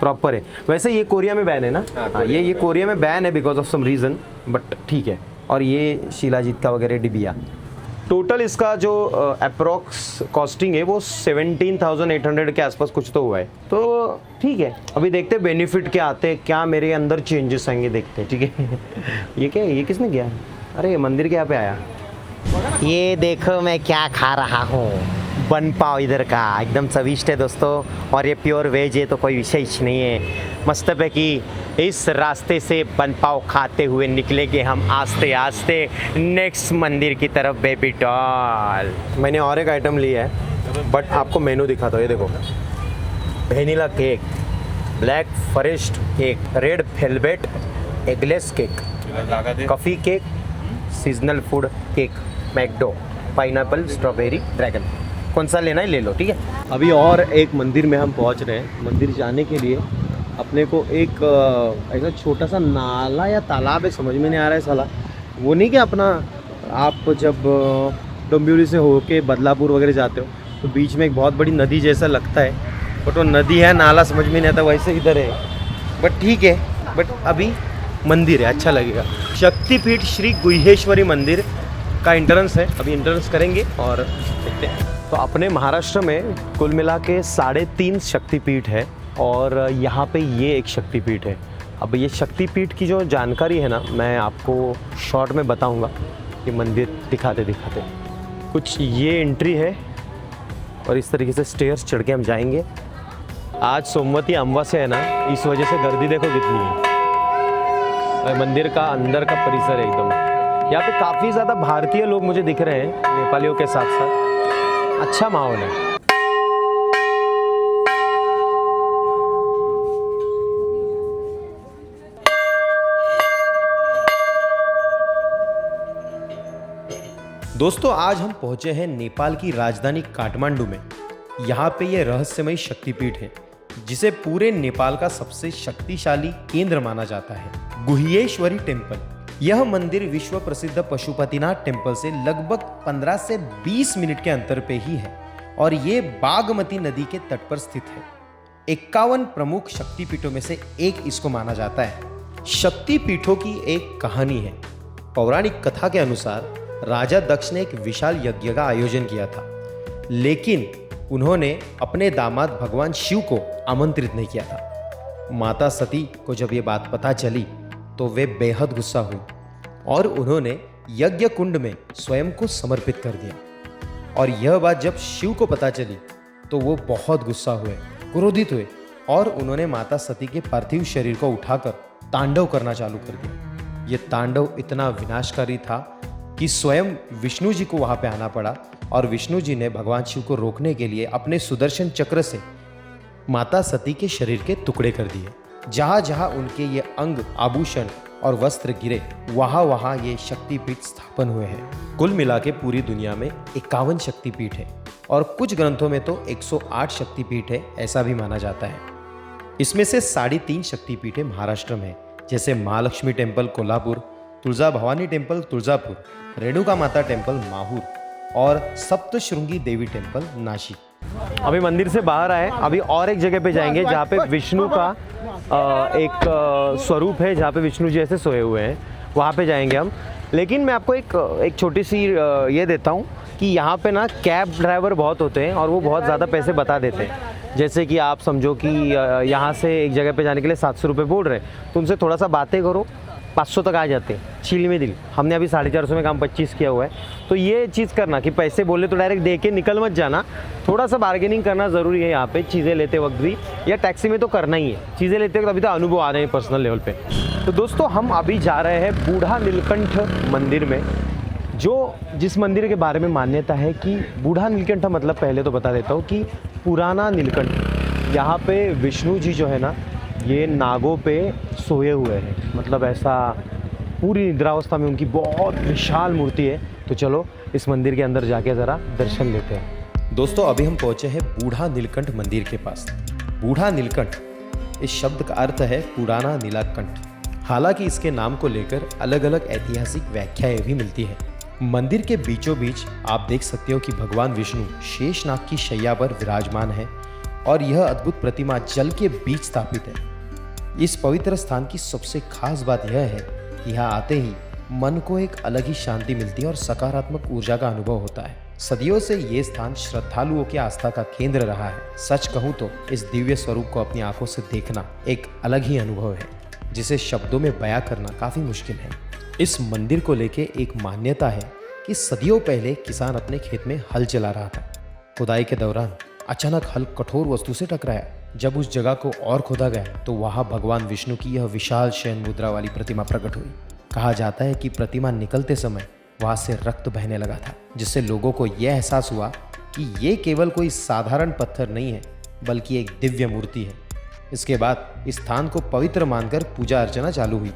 [SPEAKER 1] प्रॉपर है। वैसे ये कोरिया में बैन है ना? हाँ, ये कोरिया में बैन है because of some reason, but ठीक है। और ये शिलाजीत का वगैरह डिबिया। टोटल इसका जो अप्रॉक्स कॉस्टिंग है वो 17,800 के आसपास कुछ तो हुआ है। तो ठीक है, अभी देखते हैं बेनिफिट क्या आते हैं, क्या मेरे अंदर चेंजेस आएंगे, देखते हैं। ठीक है। ये क्या है, ये किसने किया? अरे ये मंदिर के यहाँ पे आया। ये देखो मैं क्या खा रहा हूँ, बन पाव इधर का, एकदम स्वादिष्ट है दोस्तों। और ये प्योर वेज है तो कोई विशेष नहीं है। मस्त है कि इस रास्ते से बन पाव खाते हुए निकलेंगे हम आस्ते आस्ते नेक्स्ट मंदिर की तरफ बेबी डॉल। मैंने और एक आइटम लिया है, बट आपको मेनू दिखाता हूँ। ये देखो, vanilla cake, black forest cake, red velvet eggless cake, coffee cake, seasonal food cake, मैकडो, पाइनएप्पल, स्ट्रॉबेरी, ड्रैगन। कौन सा लेना है ले लो, ठीक है। अभी और एक मंदिर में हम पहुंच रहे हैं। मंदिर जाने के लिए अपने को एक ऐसा छोटा सा नाला या तालाब है, समझ में नहीं आ रहा है साला। वो नहीं कि अपना आप जब डोंबिवली से होके बदलापुर वगैरह जाते हो तो बीच में एक बहुत बड़ी नदी जैसा लगता है, बट वो नदी है, नाला समझ में नहीं आता, वैसे इधर है। बट ठीक है, बट अभी मंदिर है, अच्छा लगेगा। शक्तिपीठ श्री गुहेश्वरी मंदिर का एंट्रेंस है, अभी एंट्रेंस करेंगे और देखते हैं। तो अपने महाराष्ट्र में कुल मिला के 3.5 शक्तिपीठ है और यहाँ पे ये एक शक्तिपीठ है। अब ये शक्तिपीठ की जो जानकारी है ना, मैं आपको शॉर्ट में बताऊँगा कि मंदिर दिखाते दिखाते। कुछ ये एंट्री है और इस तरीके से स्टेयर्स चढ़ के हम जाएंगे। आज सोमवती अमावस्या है ना, इस वजह से गर्दी देखो कितनी है। मंदिर का अंदर का परिसर है एकदम, यहाँ पे काफ़ी ज़्यादा भारतीय लोग मुझे दिख रहे हैं, नेपालियों के साथ साथ। अच्छा माहौल है। दोस्तों आज हम पहुंचे हैं नेपाल की राजधानी काठमांडू में। यहाँ पे ये रहस्यमयी शक्तिपीठ है जिसे पूरे नेपाल का सबसे शक्तिशाली केंद्र माना जाता है, गुहेश्वरी टेम्पल। यह मंदिर विश्व प्रसिद्ध पशुपतिनाथ टेम्पल से लगभग 15 से 20 मिनट के अंतर पे ही है और ये बागमती नदी के तट पर स्थित है। 51 प्रमुख शक्तिपीठों में से एक इसको माना जाता है। शक्तिपीठों की एक कहानी है। पौराणिक कथा के अनुसार राजा दक्ष ने एक विशाल यज्ञ का आयोजन किया था, लेकिन उन्होंने अपने दामाद भगवान शिव को आमंत्रित नहीं किया था। माता सती को जब ये बात पता चली तो वे बेहद गुस्सा हुई और उन्होंने यज्ञ कुंड में स्वयं को समर्पित कर दिया। और यह बात जब शिव को पता चली तो वो बहुत गुस्सा हुए, क्रोधित हुए और उन्होंने माता सती के पार्थिव शरीर को उठाकर तांडव करना चालू कर दिया। ये तांडव इतना विनाशकारी था कि स्वयं विष्णु जी को वहां पे आना पड़ा और विष्णु जी ने भगवान शिव को रोकने के लिए अपने सुदर्शन चक्र से माता सती के शरीर के टुकड़े कर दिए। जहां जहां उनके ये अंग, आभूषण और वस्त्र गिरे, वहां वहां ये शक्तिपीठ स्थापन हुए हैं। कुल मिला के पूरी दुनिया में 51 शक्तिपीठ है और कुछ ग्रंथों में तो 108 शक्तिपीठ है, ऐसा भी माना जाता है। इसमें से 3.5 शक्तिपीठ है महाराष्ट्र में, जैसे महालक्ष्मी टेम्पल कोल्हापुर, तुलजा भवानी टेम्पल तुलजापुर, रेणुका माता टेम्पल माहूर और सप्तशृंगी देवी टेम्पल नाशिक। अभी मंदिर से बाहर आए, अभी और एक जगह पे जाएंगे जहाँ पे विष्णु का एक स्वरूप है, जहाँ पे विष्णु जी ऐसे सोए हुए हैं, वहाँ पे जाएंगे हम। लेकिन मैं आपको एक छोटी सी ये देता हूँ कि यहाँ पे ना कैब ड्राइवर बहुत होते हैं और वो बहुत ज़्यादा पैसे बता देते हैं। जैसे कि आप समझो कि यहाँ से एक जगह पे जाने के लिए 700 रुपये बोल रहे हैं, तो उनसे थोड़ा सा बातें करो, 500 तक आ जाते हैं, छील में दिल। हमने अभी 450 में काम 25 किया हुआ है। तो ये चीज़ करना कि पैसे बोले तो डायरेक्ट दे के निकल मत जाना, थोड़ा सा बार्गेनिंग करना ज़रूरी है यहाँ पे चीज़ें लेते वक्त भी, या टैक्सी में तो करना ही है। चीज़ें लेते वक्त अभी तो अनुभव आ रहे हैं पर्सनल लेवल पे। तो दोस्तों हम अभी जा रहे हैं बूढ़ा नीलकंठ मंदिर में, जिस मंदिर के बारे में मान्यता है कि बूढ़ा नीलकंठ मतलब, पहले तो बता देता हूँ कि पुराना नीलकंठ। यहाँ पे विष्णु जी जो है ना, ये नागों पे सोए हुए हैं, मतलब ऐसा पूरी निद्रावस्था में उनकी बहुत विशाल मूर्ति है। तो चलो इस मंदिर के अंदर जाके ज़रा दर्शन लेते हैं। दोस्तों अभी हम पहुँचे हैं बूढ़ा नीलकंठ मंदिर के पास। बूढ़ा नीलकंठ इस शब्द का अर्थ है पुराना नीलकंठ। हालांकि इसके नाम को लेकर अलग अलग ऐतिहासिक व्याख्याएं भी मिलती है। मंदिर के बीचों बीच आप देख सकते हो कि भगवान विष्णु शेषनाग की शैया पर विराजमान है और यह अद्भुत प्रतिमा जल के बीच स्थापित है। इस पवित्र स्थान की सबसे खास बात यह है कि यहाँ आते ही मन को एक अलग ही शांति मिलती है और सकारात्मक ऊर्जा का अनुभव होता है। सदियों से ये स्थान श्रद्धालुओं की आस्था का केंद्र रहा है। सच कहूँ तो इस दिव्य स्वरूप को अपनी आंखों से देखना एक अलग ही अनुभव है, जिसे शब्दों में बयां करना काफी मुश्किल है। इस मंदिर को लेके एक मान्यता है कि सदियों पहले किसान अपने खेत में हल चला रहा था। खुदाई के दौरान अचानक हल कठोर वस्तु से टकराया। जब उस जगह को और खोदा गया तो वहां भगवान विष्णु की यह विशाल शयन मुद्रा वाली प्रतिमा प्रकट हुई। कहा जाता है कि प्रतिमा निकलते समय वहां से रक्त बहने लगा था, जिससे लोगों को यह एहसास हुआ कि ये केवल कोई साधारण पत्थर नहीं है, बल्कि एक दिव्य मूर्ति है। इसके बाद इस स्थान को पवित्र मानकर पूजा अर्चना चालू हुई।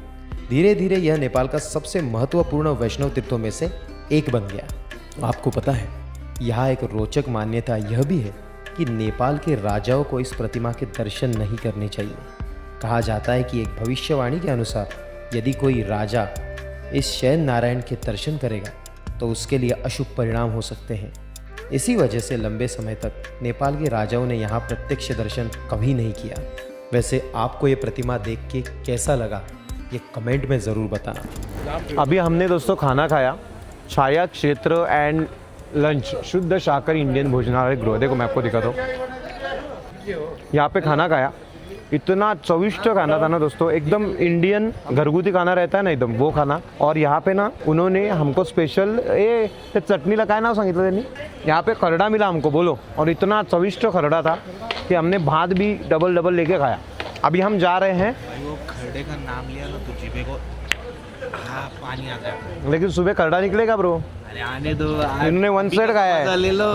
[SPEAKER 1] धीरे धीरे यह नेपाल का सबसे महत्वपूर्ण वैष्णव तीर्थों में से एक बन गया। आपको पता है, यहाँ एक रोचक मान्यता यह भी है कि नेपाल के राजाओं को इस प्रतिमा के दर्शन नहीं करने चाहिए। कहा जाता है कि एक भविष्यवाणी के अनुसार यदि कोई राजा इस शयन नारायण के दर्शन करेगा तो उसके लिए अशुभ परिणाम हो सकते हैं। इसी वजह से लंबे समय तक नेपाल के राजाओं ने यहाँ प्रत्यक्ष दर्शन कभी नहीं किया। वैसे आपको ये प्रतिमा देख के कैसा लगा, ये कमेंट में ज़रूर बताना।
[SPEAKER 4] अभी हमने दोस्तों खाना खाया, छाया क्षेत्र एंड लंच शुद्ध शाकाहारी इंडियन भोजनालय गृह। देखो मैं आपको दिखाता हूँ, यहाँ पे खाना खाया, इतना चविष्ट खाना था ना दोस्तों, एकदम इंडियन घरगुती खाना रहता है ना, एकदम वो खाना। और यहाँ पे ना उन्होंने हमको स्पेशल ते चटनीला काय नाव सांगितलं त्यांनी, यहाँ पे खरडा मिला हमको, बोलो। और इतना चविष्ट खरडा था कि हमने भात भी डबल डबल लेके खाया। अभी हम जा रहे हैं,
[SPEAKER 5] वो खरडे का नाम लिया ना तो जीभे को पानी आ गया।
[SPEAKER 4] लेकिन सुबह खरडा निकलेगा ब्रो,
[SPEAKER 5] अरे आने दो,
[SPEAKER 4] इन्होंने वन साइड खाया है।
[SPEAKER 5] ले लो।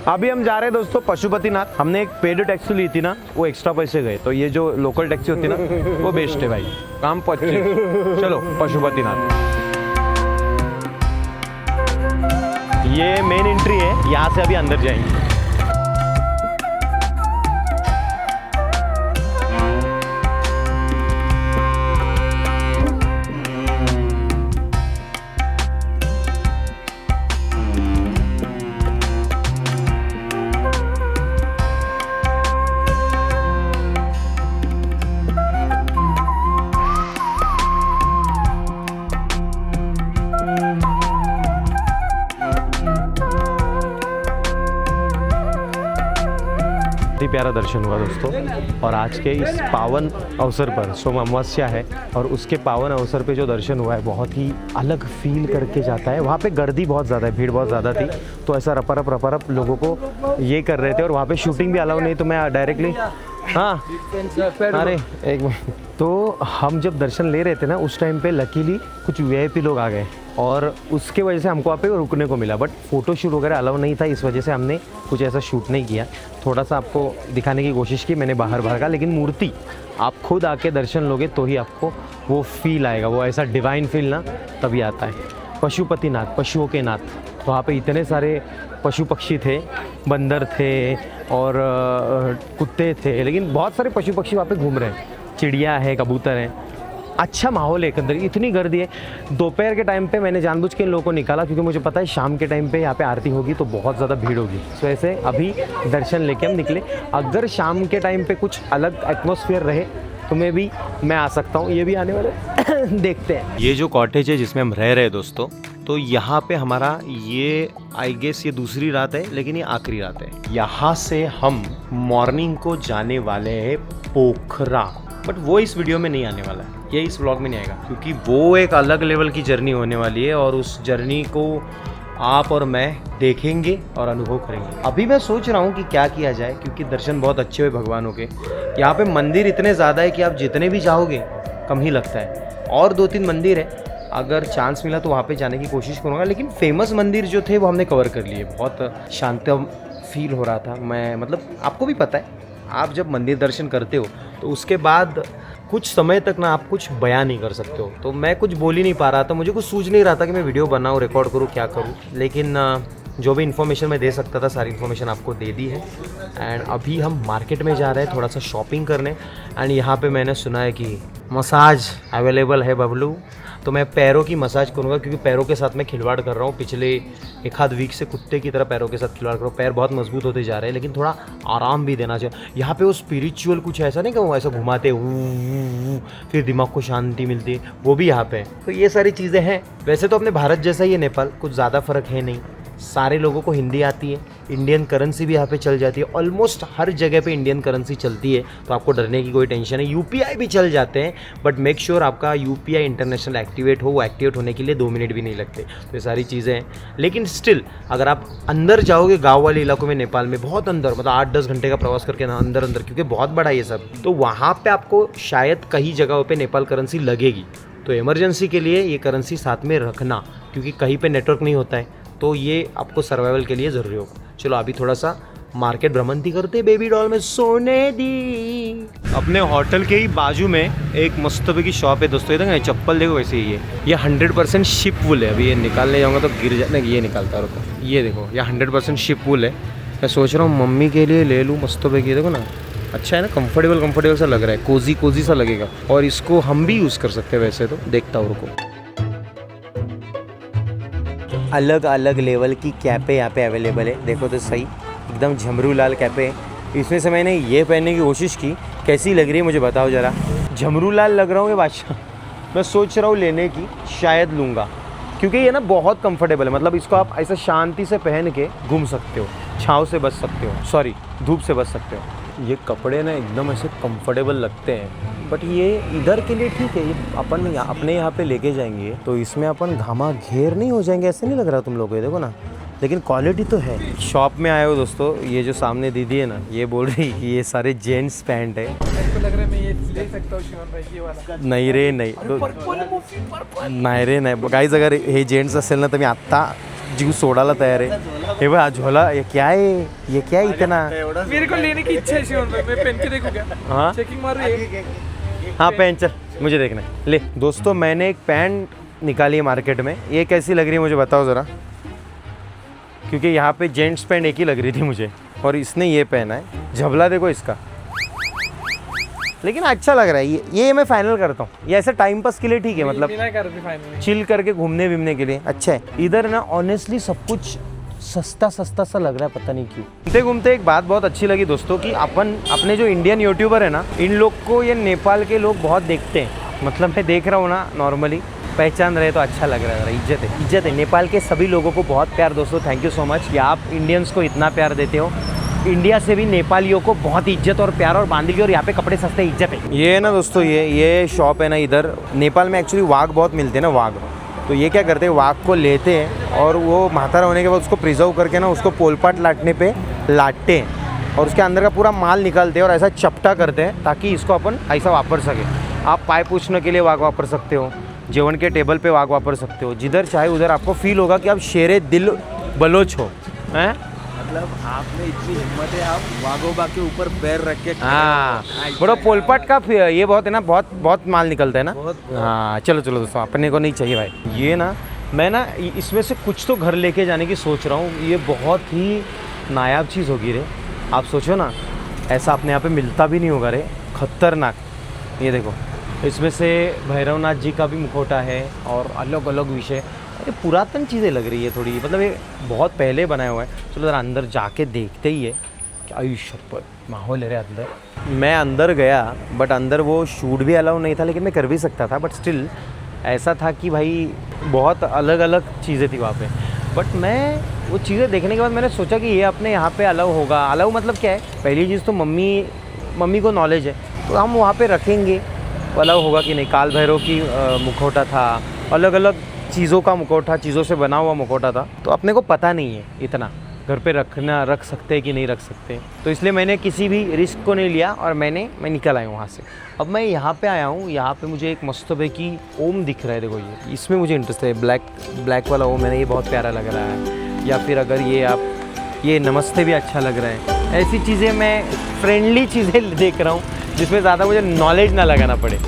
[SPEAKER 4] अभी हम जा रहे हैं दोस्तों पशुपतिनाथ। हमने एक पेड टैक्सी ली थी ना, वो एक्स्ट्रा पैसे गए, तो ये जो लोकल टैक्सी होती है ना वो बेस्ट है भाई, काम 25। चलो पशुपतिनाथ, ये मेन एंट्री है, यहाँ से अभी अंदर जाएंगे। प्यारा दर्शन हुआ दोस्तों। और आज के इस पावन अवसर पर, सोम अमावस्या है और उसके पावन अवसर पे जो दर्शन हुआ है बहुत ही अलग फील करके जाता है। वहाँ पे गर्दी बहुत ज़्यादा है, भीड़ बहुत ज़्यादा थी, तो ऐसा रपरप लोगों को ये कर रहे थे। और वहाँ पे शूटिंग भी अलाउ नहीं, तो मैं डायरेक्टली अरे एक मिनट, तो हम जब दर्शन ले रहे थे ना उस टाइम पे लकीली कुछ वीआईपी लोग आ गए और उसके वजह से हमको वहाँ पे रुकने को मिला। बट फ़ोटो शूट वगैरह अलाउ नहीं था, इस वजह से हमने कुछ ऐसा शूट नहीं किया। थोड़ा सा आपको दिखाने की कोशिश की मैंने बाहर का, लेकिन मूर्ति आप खुद आके दर्शन लोगे तो ही आपको वो फील आएगा, वो ऐसा डिवाइन फील ना तभी आता है। पशुपतिनाथ, पशुओं के नाथ, वहाँ पे इतने सारे पशु पक्षी थे, बंदर थे और कुत्ते थे, लेकिन बहुत सारे पशु पक्षी वहाँ पे घूम रहे हैं, चिड़िया है, कबूतर हैं। अच्छा माहौल है अंदर, इतनी गर्दी है। दोपहर के टाइम पे मैंने जानबूझ के इन लोगों को निकाला क्योंकि मुझे पता है शाम के टाइम पे यहाँ पे आरती होगी तो बहुत ज़्यादा भीड़ होगी। तो ऐसे अभी दर्शन लेके हम निकले। अगर शाम के टाइम पे कुछ अलग एटमॉस्फेयर रहे तो मैं आ सकता हूँ, ये भी आने वाले देखते हैं।
[SPEAKER 1] ये जो कॉटेज है जिसमें हम रह रहे हैं दोस्तों, तो यहाँ पे हमारा ये आई गेस ये दूसरी रात है, लेकिन ये आखिरी रात है। यहाँ से हम मॉर्निंग को जाने वाले हैं पोखरा, बट वो इस वीडियो में नहीं आने वाला है, ये इस व्लॉग में नहीं आएगा क्योंकि वो एक अलग लेवल की जर्नी होने वाली है और उस जर्नी को आप और मैं देखेंगे और अनुभव करेंगे। अभी मैं सोच रहा हूँ कि क्या किया जाए क्योंकि दर्शन बहुत अच्छे हुए भगवानों के। यहाँ पे मंदिर इतने ज़्यादा है कि आप जितने भी चाहोगे कम ही लगता है। और 2-3 मंदिर है, अगर चांस मिला तो वहाँ पे जाने की कोशिश करूँगा, लेकिन फेमस मंदिर जो थे वो हमने कवर कर लिए। बहुत शांत फील हो रहा था। मैं मतलब आपको भी पता है, आप जब मंदिर दर्शन करते हो तो उसके बाद कुछ समय तक ना आप कुछ बयान नहीं कर सकते हो। तो मैं कुछ बोल ही नहीं पा रहा था, मुझे कुछ सूझ नहीं रहा था कि मैं वीडियो बनाऊँ, रिकॉर्ड करूँ, क्या करूँ। लेकिन
[SPEAKER 4] जो भी इन्फॉर्मेशन मैं दे सकता था सारी इन्फॉर्मेशन आपको दे दी है। एंड अभी हम मार्केट में जा रहे हैं थोड़ा सा शॉपिंग करने। एंड यहाँ पे मैंने सुना है कि मसाज अवेलेबल है बबलू, तो मैं पैरों की मसाज करूँगा क्योंकि पैरों के साथ मैं खिलवाड़ कर रहा हूँ। पिछले एक आध वीक से कुत्ते की तरह पैरों के साथ खिलवाड़ कर रहा हूँ। पैर बहुत मजबूत होते जा रहे हैं, लेकिन थोड़ा आराम भी देना चाहिए। यहाँ पे वो स्पिरिचुअल कुछ ऐसा नहीं कि वो ऐसा घुमाते फिर दिमाग को शांति मिलती है, वो भी यहाँ पे है। तो ये सारी चीज़ें हैं। वैसे तो अपने भारत जैसा ही है नेपाल, कुछ ज़्यादा फ़र्क है नहीं। सारे लोगों को हिंदी आती है, इंडियन करेंसी भी यहाँ पे चल जाती है। ऑलमोस्ट हर जगह पे इंडियन करेंसी चलती है, तो आपको डरने की कोई टेंशन है। यूपीआई भी चल जाते हैं, बट मेक श्योर आपका यूपीआई इंटरनेशनल एक्टिवेट हो। वो एक्टिवेट होने के लिए 2 मिनट भी नहीं लगते। तो ये सारी चीज़ें हैं। लेकिन स्टिल अगर आप अंदर जाओगे गाँव वाले इलाकों में नेपाल में, बहुत अंदर, मतलब 8-10 घंटे का प्रवास करके ना अंदर क्योंकि बहुत बड़ा ये सब, तो वहाँ पर आपको शायद कई जगहों पर नेपाल करेंसी लगेगी। तो इमरजेंसी के लिए ये करेंसी साथ में रखना, क्योंकि कहीं पे नेटवर्क नहीं होता है, तो ये आपको सर्वाइवल के लिए ज़रूरी होगा। चलो अभी थोड़ा सा मार्केट भ्रमंती करते। बेबी डॉल में सोने दी। अपने होटल के ही बाजू में एक मस्तबे की शॉप है दोस्तों। ये देखो चप्पल देखो वैसे ही है। ये 100% शिप वुल है। अभी ये निकालने जाऊँगा तो गिर जाए। ये निकालता रुको। ये देखो ये 100% शिप वुल है। मैं सोच रहा हूँ मम्मी के लिए ले लूँ मस्तबे की। देखो ना अच्छा है ना, कंफर्टेबल सा लग रहा है, कोजी सा लगेगा। और इसको हम भी यूज़ कर सकते हैं वैसे तो। देखता हूँ रुको। अलग अलग लेवल की कैपें यहाँ पे अवेलेबल है। देखो तो सही, एकदम झमरू लाल कैपे है। इसमें से मैंने ये पहनने की कोशिश की, कैसी लग रही है मुझे बताओ ज़रा। झमरू लाल लग रहा हूँ ये बादशाह। मैं सोच रहा हूँ लेने की, शायद लूँगा, क्योंकि ये ना बहुत कंफर्टेबल है। मतलब इसको आप ऐसा शांति से पहन के घूम सकते हो, छाँव से बच सकते हो, सॉरी धूप से बच सकते हो। ये कपड़े ना एकदम ऐसे कंफर्टेबल लगते हैं, बट ये इधर के लिए ठीक है। ये अपन अपने यहाँ पे लेके जाएंगे तो इसमें अपन घामा घेर नहीं हो जाएंगे, ऐसे नहीं लग रहा तुम लोगों को। देखो ना, लेकिन क्वालिटी तो है। शॉप में आए हो दोस्तों, ये जो सामने दीदी है ना, ये बोल रही कि ये सारे जेंट्स पैंट है।
[SPEAKER 6] मेरे को लग रहा है मैं ये ले सकता हूँ शिवन भाई, ये वाला।
[SPEAKER 4] नाही रे नाही, नाही रे नाही गाइस, अगर हे जेंट्स असेल ना तर मी आत्ता जीव सोडायला तयार आहे। हे बघ हा झोला, ये क्या है, ये क्या है इतना।
[SPEAKER 6] मेरे को लेने की इच्छा है शिवन भाई, मैं पहन के देखूं क्या?
[SPEAKER 4] हाँ
[SPEAKER 6] चेकिंग मार रही है।
[SPEAKER 4] हाँ पहन, चल मुझे देखना है। ले दोस्तों, मैंने एक पैंट निकाली है मार्केट में। ये कैसी लग रही है मुझे बताओ ज़रा, क्योंकि यहाँ पे जेंट्स पैंट एक ही लग रही थी मुझे, और इसने ये पहना है। झबला देखो इसका, लेकिन अच्छा लग रहा है। ये मैं फाइनल करता हूँ। ये ऐसे टाइम पास के लिए ठीक है, मतलब चिल करके घूमने विमने के लिए अच्छा है। इधर ना ऑनेस्टली सब कुछ सस्ता सा लग रहा है, पता नहीं क्यों। घूमते घूमते एक बात बहुत अच्छी लगी दोस्तों कि अपने जो इंडियन यूट्यूबर है ना, इन लोग को ये नेपाल के लोग बहुत देखते हैं। मतलब मैं देख रहा हूँ ना, नॉर्मली पहचान रहे तो अच्छा लग रहा है। इज्जत है। नेपाल के सभी लोगों को बहुत प्यार दोस्तों। थैंक यू सो मच कि आप इंडियंस को इतना प्यार देते हो। इंडिया से भी नेपालियों को बहुत इज्जत और प्यार और बांधगी, और यहाँ पे कपड़े सस्ते, इज्जत है। ये ना दोस्तों, ये शॉप है ना, इधर नेपाल में एक्चुअली वाघ बहुत मिलते हैं ना, वाघ। तो ये क्या करते हैं, वाघ को लेते हैं और वो मातारा होने के बाद उसको प्रिजर्व करके ना उसको पोलपाट लाटने पे लाटते हैं, और उसके अंदर का पूरा माल निकालते हैं और ऐसा चपटा करते हैं ताकि इसको अपन ऐसा वापर सके। आप पाए पूछने के लिए वाघ वापर सकते हो, जेवन के टेबल पे वाघ वापर सकते हो। जिधर चाहे उधर आपको फील होगा कि आप शेरे दिल बलोच हो। हैं
[SPEAKER 2] मतलब आप में इतनी हिम्मत है, आप वाघोबा के ऊपर पैर रख के।
[SPEAKER 4] हाँ, बड़ा पोलपाट का ये बहुत है ना, बहुत माल निकलता है ना। हाँ चलो दोस्तों, अपने को नहीं चाहिए भाई। ये ना मैं ना इसमें से कुछ तो घर लेके जाने की सोच रहा हूँ। ये बहुत ही नायाब चीज़ होगी रे। आप सोचो ना, ऐसा अपने यहाँ पे मिलता भी नहीं होगा रे, खतरनाक। ये देखो, इसमें से भैरवनाथ जी का भी मुखौटा है और अलग अलग विषय। ये पुरातन चीज़ें लग रही है थोड़ी, मतलब ये बहुत पहले बनाया हुआ है। चलो ज़रा अंदर जाके देखते ही है कि आयुष्य पर माहौल है रे अंदर। मैं अंदर गया, बट अंदर वो शूट भी अलाउ नहीं था, लेकिन मैं कर भी सकता था। बट स्टिल ऐसा था कि भाई बहुत अलग अलग चीज़ें थी वहाँ पे। बट मैं वो चीज़ें देखने के बाद मैंने सोचा कि ये अपने यहाँ पे अलाउ होगा। अलाउ मतलब क्या है, पहली चीज़ तो मम्मी को नॉलेज है, तो हम वहाँ पे रखेंगे, अलाउ होगा कि नहीं। काल भैरव की मुखौटा था, अलग अलग चीज़ों का मुखौटा, चीज़ों से बना हुआ मुखौटा था। तो अपने को पता नहीं है इतना घर पे रख सकते हैं कि नहीं रख सकते। तो इसलिए मैंने किसी भी रिस्क को नहीं लिया और मैं निकल आया वहाँ से। अब मैं यहाँ पे आया हूँ। यहाँ पे मुझे एक मस्तबे की ओम दिख रहा है। देखो ये, इसमें मुझे इंटरेस्ट है। ब्लैक वाला ओम है, ये बहुत प्यारा लग रहा है। या फिर अगर ये नमस्ते भी अच्छा लग रहा है। ऐसी चीज़ें मैं फ्रेंडली चीज़ें देख रहा हूँ जिसमें ज़्यादा मुझे नॉलेज ना लगाना पड़े।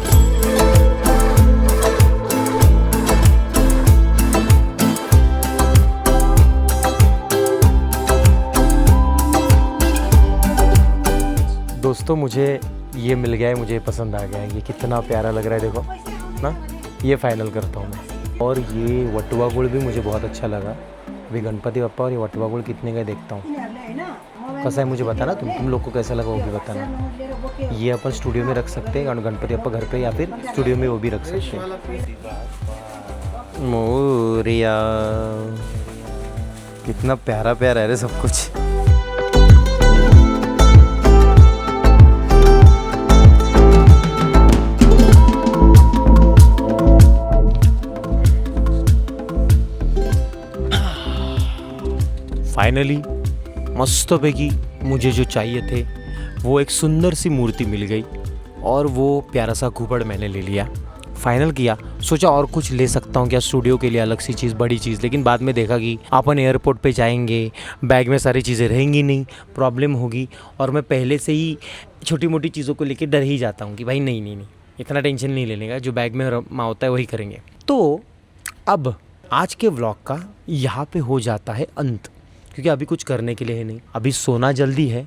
[SPEAKER 1] दोस्तों मुझे ये मिल गया है, मुझे पसंद आ गया है। ये कितना प्यारा लग रहा है देखो ना, ये फाइनल करता हूँ मैं। और ये वटुआ गुड़ भी मुझे बहुत अच्छा लगा। अभी गणपति बप्पा और ये वटुआ गुड़ कितने का देखता हूँ, कैसा है मुझे बताना। तुम लोग को कैसा लगा वो भी बताना। ये अपन स्टूडियो में रख सकते हैं और गणपति बप्पा घर पे या फिर स्टूडियो में वो भी रख सकते हैं। मोरिया, कितना प्यारा प्यारा है रे सब कुछ। फाइनली मस्तपैकी मुझे जो चाहिए थे वो एक सुंदर सी मूर्ति मिल गई और वो प्यारा सा घूबड़ मैंने ले लिया। फाइनल किया, सोचा और कुछ ले सकता हूँ क्या स्टूडियो के लिए, अलग सी चीज़, बड़ी चीज़। लेकिन बाद में देखा कि अपन एयरपोर्ट पे जाएंगे, बैग में सारी चीज़ें रहेंगी नहीं, प्रॉब्लम होगी। और मैं पहले से ही छोटी मोटी चीज़ों को लेकर डर ही जाता हूँ कि भाई नहीं, इतना टेंशन नहीं लेने का, जो बैग में होता है वही करेंगे। तो अब आज के व्लॉग का यहाँ पे हो जाता है अंत, क्योंकि अभी कुछ करने के लिए है नहीं। अभी सोना जल्दी है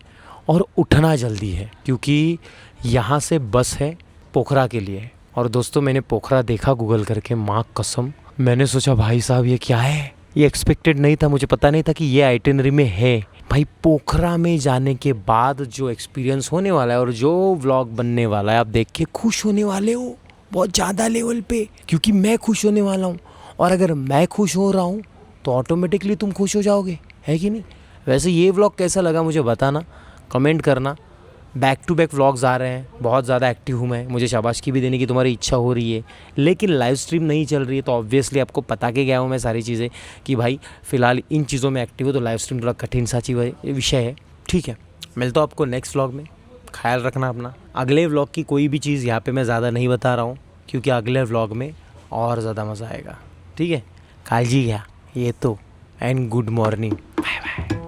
[SPEAKER 1] और उठना जल्दी है, क्योंकि यहाँ से बस है पोखरा के लिए। और दोस्तों मैंने पोखरा देखा गूगल करके, माँ कसम मैंने सोचा भाई साहब ये क्या है, ये एक्सपेक्टेड नहीं था, मुझे पता नहीं था कि ये आइटिनरी में है। भाई पोखरा में जाने के बाद जो एक्सपीरियंस होने वाला है और जो व्लॉग बनने वाला है, आप देख के खुश होने वाले हो बहुत ज़्यादा लेवल पे, क्योंकि मैं खुश होने वाला हूँ। और अगर मैं खुश हो रहा हूँ तो ऑटोमेटिकली तुम खुश हो जाओगे, है कि नहीं। वैसे ये व्लॉग कैसा लगा मुझे बताना, कमेंट करना। बैक टू बैक व्लॉग्स आ रहे हैं, बहुत ज़्यादा एक्टिव हूँ मैं, मुझे शाबाशी भी देने की तुम्हारी इच्छा हो रही है, लेकिन लाइव स्ट्रीम नहीं चल रही है। तो ऑब्वियसली आपको पता के गया हूँ मैं सारी चीज़ें कि भाई फ़िलहाल इन चीज़ों में एक्टिव हो, तो लाइव स्ट्रीम थोड़ा कठिन सा विषय है। ठीक है, मिलता हूँ आपको नेक्स्ट व्लॉग में, ख्याल रखना अपना। अगले व्लॉग की कोई भी चीज़ यहाँ पर मैं ज़्यादा नहीं बता रहा हूँ, क्योंकि अगले व्लॉग में और ज़्यादा मज़ा आएगा। ठीक है, कालजी गया ये तो, and good morning, bye bye.